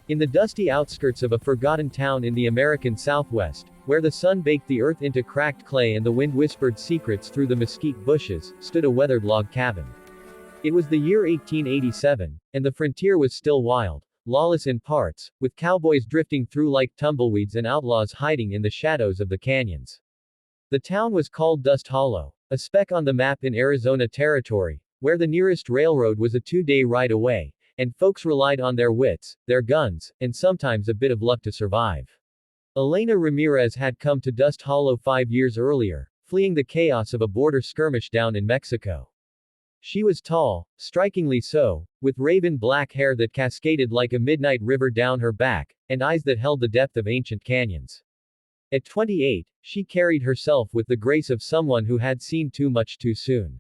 In the dusty outskirts of a forgotten town in the American Southwest, where the sun baked the earth into cracked clay and the wind whispered secrets through the mesquite bushes, stood a weathered log cabin. It was the year 1887, and the frontier was still wild, lawless in parts, with cowboys drifting through like tumbleweeds and outlaws hiding in the shadows of the canyons. The town was called Dust Hollow, a speck on the map in Arizona Territory, where the nearest railroad was a 2-day ride away, and folks relied on their wits, their guns, and sometimes a bit of luck to survive. Elena Ramirez had come to Dust Hollow 5 years earlier, fleeing the chaos of a border skirmish down in Mexico. She was tall, strikingly so, with raven black hair that cascaded like a midnight river down her back, and eyes that held the depth of ancient canyons. At 28, she carried herself with the grace of someone who had seen too much too soon.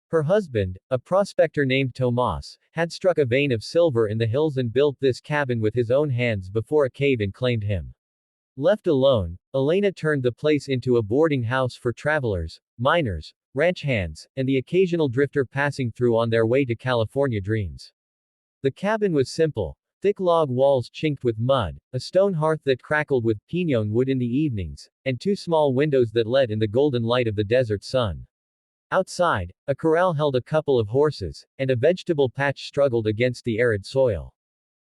Her husband, a prospector named Tomas, had struck a vein of silver in the hills and built this cabin with his own hands before a cave-in claimed him. Left alone, Elena turned the place into a boarding house for travelers, miners, ranch hands, and the occasional drifter passing through on their way to California dreams. The cabin was simple. Thick log walls chinked with mud, a stone hearth that crackled with piñon wood in the evenings, and 2 small windows that let in the golden light of the desert sun. Outside, a corral held a couple of horses, and a vegetable patch struggled against the arid soil.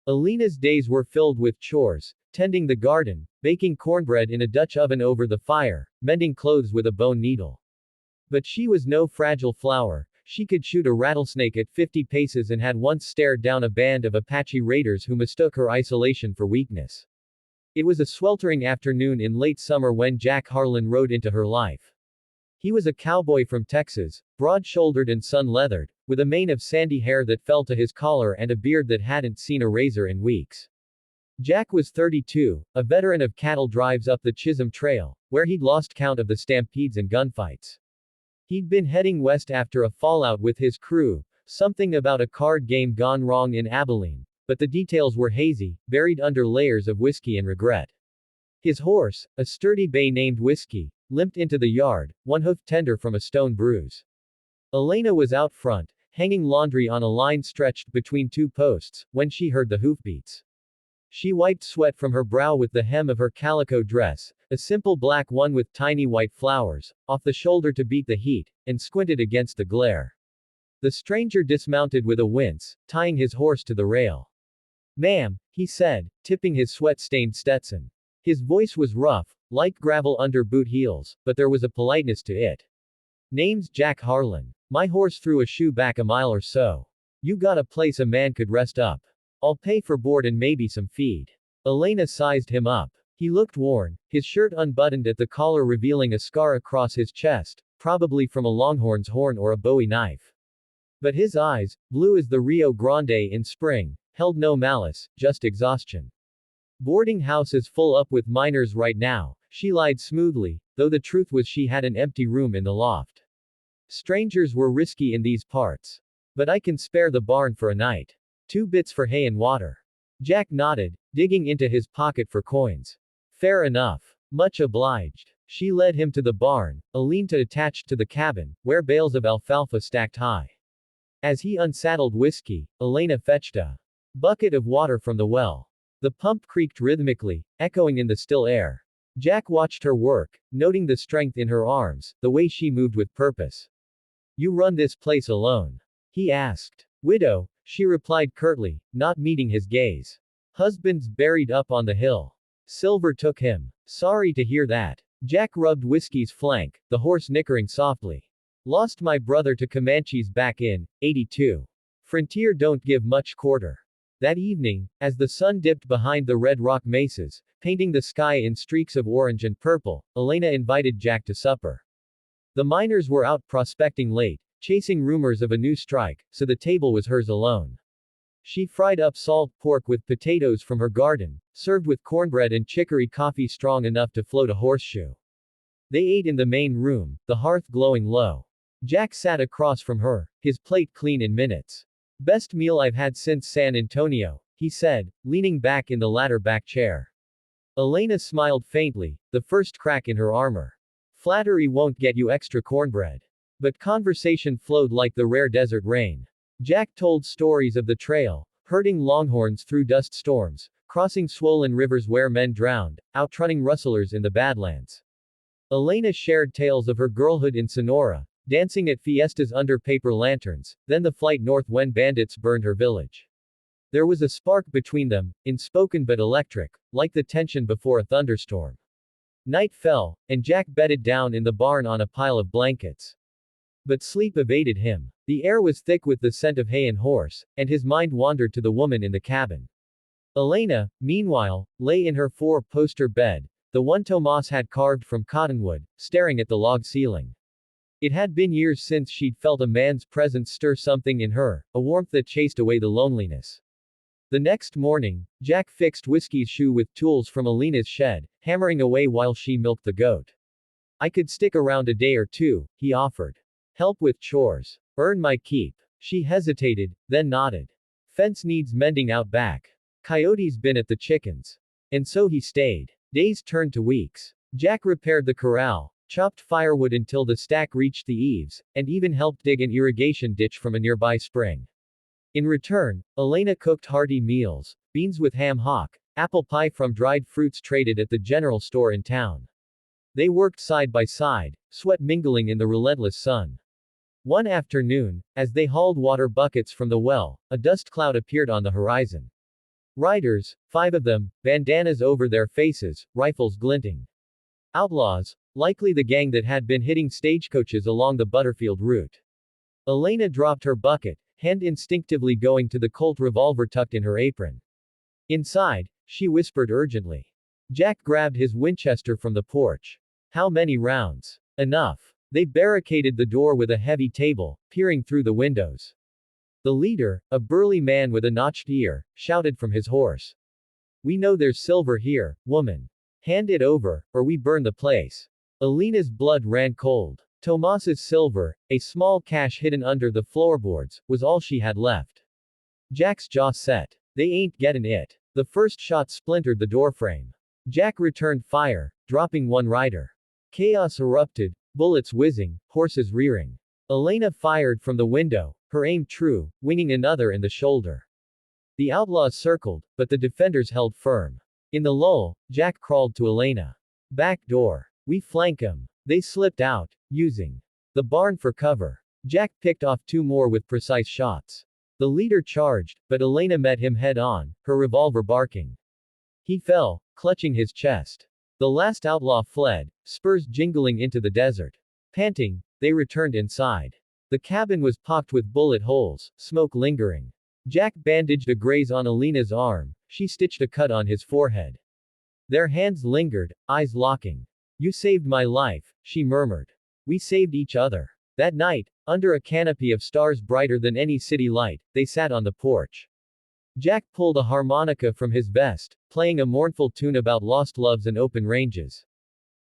Elena's days were filled with chores, tending the garden, baking cornbread in a Dutch oven over the fire, mending clothes with a bone needle. But she was no fragile flower. She could shoot a rattlesnake at 50 paces and had once stared down a band of Apache raiders who mistook her isolation for weakness. It was a sweltering afternoon in late summer when Jack Harlan rode into her life. He was a cowboy from Texas, broad-shouldered and sun-leathered, with a mane of sandy hair that fell to his collar and a beard that hadn't seen a razor in weeks. Jack was 32, a veteran of cattle drives up the Chisholm Trail, where he'd lost count of the stampedes and gunfights. He'd been heading west after a fallout with his crew, something about a card game gone wrong in Abilene, but the details were hazy, buried under layers of whiskey and regret. His horse, a sturdy bay named Whiskey, limped into the yard, one hoof tender from a stone bruise. Elena was out front, hanging laundry on a line stretched between 2 posts, when she heard the hoofbeats. She wiped sweat from her brow with the hem of her calico dress, a simple black one with tiny white flowers, off the shoulder to beat the heat, and squinted against the glare. The stranger dismounted with a wince, tying his horse to the rail. "Ma'am," he said, tipping his sweat-stained Stetson. His voice was rough, like gravel under boot heels, but there was a politeness to it. "Name's Jack Harlan. My horse threw a shoe back a mile or so. You got a place a man could rest up. I'll pay for board and maybe some feed." Elena sized him up. He looked worn, his shirt unbuttoned at the collar revealing a scar across his chest, probably from a longhorn's horn or a Bowie knife. But his eyes, blue as the Rio Grande in spring, held no malice, just exhaustion. "Boarding house is full up with miners right now," she lied smoothly, though the truth was she had an empty room in the loft. "Strangers were risky in these parts. But I can spare the barn for a night. 2 bits for hay and water." Jack nodded, digging into his pocket for coins. "Fair enough. Much obliged." She led him to the barn, a lean-to attached to the cabin, where bales of alfalfa stacked high. As he unsaddled Whiskey, Elena fetched a bucket of water from the well. The pump creaked rhythmically, echoing in the still air. Jack watched her work, noting the strength in her arms, the way she moved with purpose. "You run this place alone?" he asked. "Widow," she replied curtly, not meeting his gaze. "Husband's buried up on the hill. Silver took him." "Sorry to hear that." Jack rubbed Whiskey's flank, the horse nickering softly. "Lost my brother to Comanches back in '82. Frontier don't give much quarter." That evening, as the sun dipped behind the red rock mesas, painting the sky in streaks of orange and purple, Elena invited Jack to supper. The miners were out prospecting late, chasing rumors of a new strike, so the table was hers alone. She fried up salt pork with potatoes from her garden, served with cornbread and chicory coffee strong enough to float a horseshoe. They ate in the main room, the hearth glowing low. Jack sat across from her, his plate clean in minutes. "Best meal I've had since San Antonio," he said, leaning back in the ladder back chair. Elena smiled faintly, the first crack in her armor. "Flattery won't get you extra cornbread." But conversation flowed like the rare desert rain. Jack told stories of the trail, herding longhorns through dust storms, crossing swollen rivers where men drowned, outrunning rustlers in the Badlands. Elena shared tales of her girlhood in Sonora, dancing at fiestas under paper lanterns, then the flight north when bandits burned her village. There was a spark between them, unspoken but electric, like the tension before a thunderstorm. Night fell, and Jack bedded down in the barn on a pile of blankets. But sleep evaded him. The air was thick with the scent of hay and horse, and his mind wandered to the woman in the cabin. Elena, meanwhile, lay in her four-poster bed, the one Tomas had carved from cottonwood, staring at the log ceiling. It had been years since she'd felt a man's presence stir something in her, a warmth that chased away the loneliness. The next morning, Jack fixed Whiskey's shoe with tools from Elena's shed, hammering away while she milked the goat. I could stick around a day or two, he offered. Help with chores. Earn my keep. She hesitated, then nodded. Fence needs mending out back. Coyote's been at the chickens. And so he stayed. Days turned to weeks. Jack repaired the corral, chopped firewood until the stack reached the eaves, and even helped dig an irrigation ditch from a nearby spring. In return, Elena cooked hearty meals, beans with ham hock, apple pie from dried fruits traded at the general store in town. They worked side by side, sweat mingling in the relentless sun. One afternoon, as they hauled water buckets from the well, a dust cloud appeared on the horizon. Riders, 5 of them, bandanas over their faces, rifles glinting. Outlaws, likely the gang that had been hitting stagecoaches along the Butterfield route. Elena dropped her bucket, hand instinctively going to the Colt revolver tucked in her apron. Inside, she whispered urgently. Jack grabbed his Winchester from the porch. How many rounds? Enough. They barricaded the door with a heavy table, peering through the windows. The leader, a burly man with a notched ear, shouted from his horse. We know there's silver here, woman. Hand it over, or we burn the place. Elena's blood ran cold. Tomas's silver, a small cache hidden under the floorboards, was all she had left. Jack's jaw set. They ain't gettin' it. The first shot splintered the doorframe. Jack returned fire, dropping one rider. Chaos erupted, bullets whizzing, horses rearing. Elena fired from the window, her aim true, winging another in the shoulder. The outlaws circled, but the defenders held firm. In the lull, Jack crawled to Elena. Back door. We flank 'em. They slipped out, using the barn for cover. Jack picked off 2 more with precise shots. The leader charged, but Elena met him head on, her revolver barking. He fell, clutching his chest. The last outlaw fled, spurs jingling into the desert. Panting, they returned inside. The cabin was pocked with bullet holes, smoke lingering. Jack bandaged a graze on Elena's arm, she stitched a cut on his forehead. Their hands lingered, eyes locking. You saved my life, she murmured. We saved each other. That night, under a canopy of stars brighter than any city light, they sat on the porch. Jack pulled a harmonica from his vest, playing a mournful tune about lost loves and open ranges.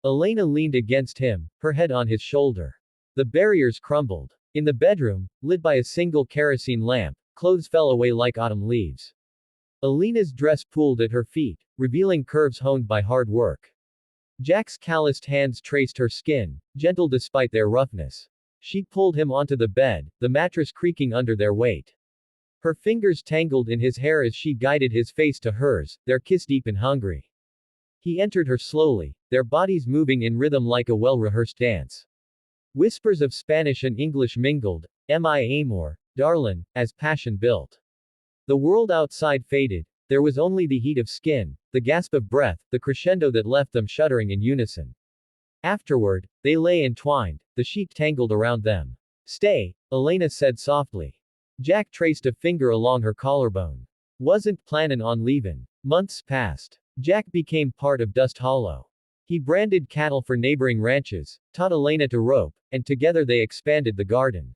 Elena leaned against him, her head on his shoulder. The barriers crumbled. In the bedroom, lit by a single kerosene lamp, clothes fell away like autumn leaves. Elena's dress pooled at her feet, revealing curves honed by hard work. Jack's calloused hands traced her skin, gentle despite their roughness. She pulled him onto the bed, the mattress creaking under their weight. Her fingers tangled in his hair as she guided his face to hers, their kiss deep and hungry. He entered her slowly, their bodies moving in rhythm like a well-rehearsed dance. Whispers of Spanish and English mingled, mi amor, darlin', as passion built. The world outside faded, there was only the heat of skin, the gasp of breath, the crescendo that left them shuddering in unison. Afterward, they lay entwined, the sheet tangled around them. Stay, Elena said softly. Jack traced a finger along her collarbone. Wasn't plannin' on leavin'. Months passed. Jack became part of Dust Hollow. He branded cattle for neighboring ranches, taught Elena to rope, and together they expanded the garden.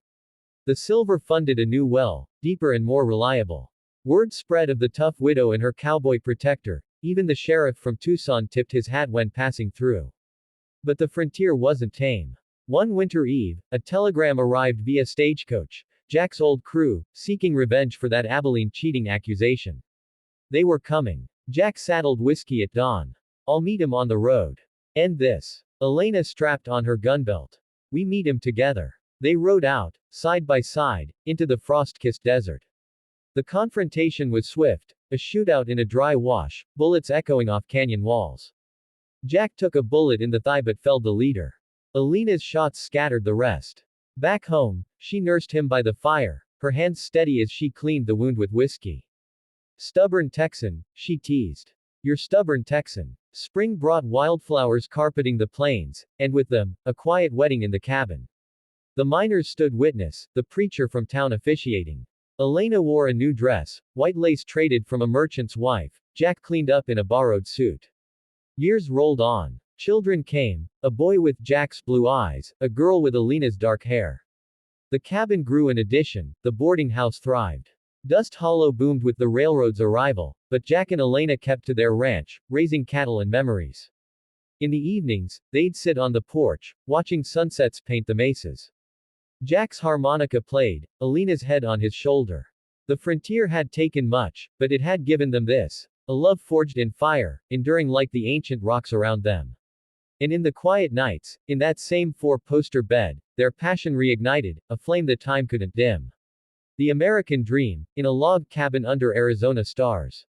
The silver funded a new well, deeper and more reliable. Word spread of the tough widow and her cowboy protector, even the sheriff from Tucson tipped his hat when passing through. But the frontier wasn't tame. One winter eve, a telegram arrived via stagecoach. Jack's old crew, seeking revenge for that Abilene cheating accusation. They were coming. Jack saddled Whiskey at dawn. I'll meet him on the road. End this. Elena strapped on her gun belt. We meet him together. They rode out, side by side, into the frost-kissed desert. The confrontation was swift, A shootout in a dry wash, bullets echoing off canyon walls. Jack took a bullet in the thigh but felled the leader. Elena's shots scattered the rest. Back home, she nursed him by the fire, her hands steady as she cleaned the wound with whiskey. Stubborn Texan, she teased. You're stubborn Texan. Spring brought wildflowers carpeting the plains, and with them, a quiet wedding in the cabin. The miners stood witness, the preacher from town officiating. Elena wore a new dress, white lace traded from a merchant's wife. Jack cleaned up in a borrowed suit. Years rolled on. Children came, a boy with Jack's blue eyes, a girl with Elena's dark hair. The cabin grew in addition, the boarding house thrived. Dust Hollow boomed with the railroad's arrival, but Jack and Elena kept to their ranch, raising cattle and memories. In the evenings, they'd sit on the porch, watching sunsets paint the mesas. Jack's harmonica played, Elena's head on his shoulder. The frontier had taken much, but it had given them this, a love forged in fire, enduring like the ancient rocks around them. And in the quiet nights, in that same four-poster bed, their passion reignited, a flame that time couldn't dim. The American dream, in a log cabin under Arizona stars.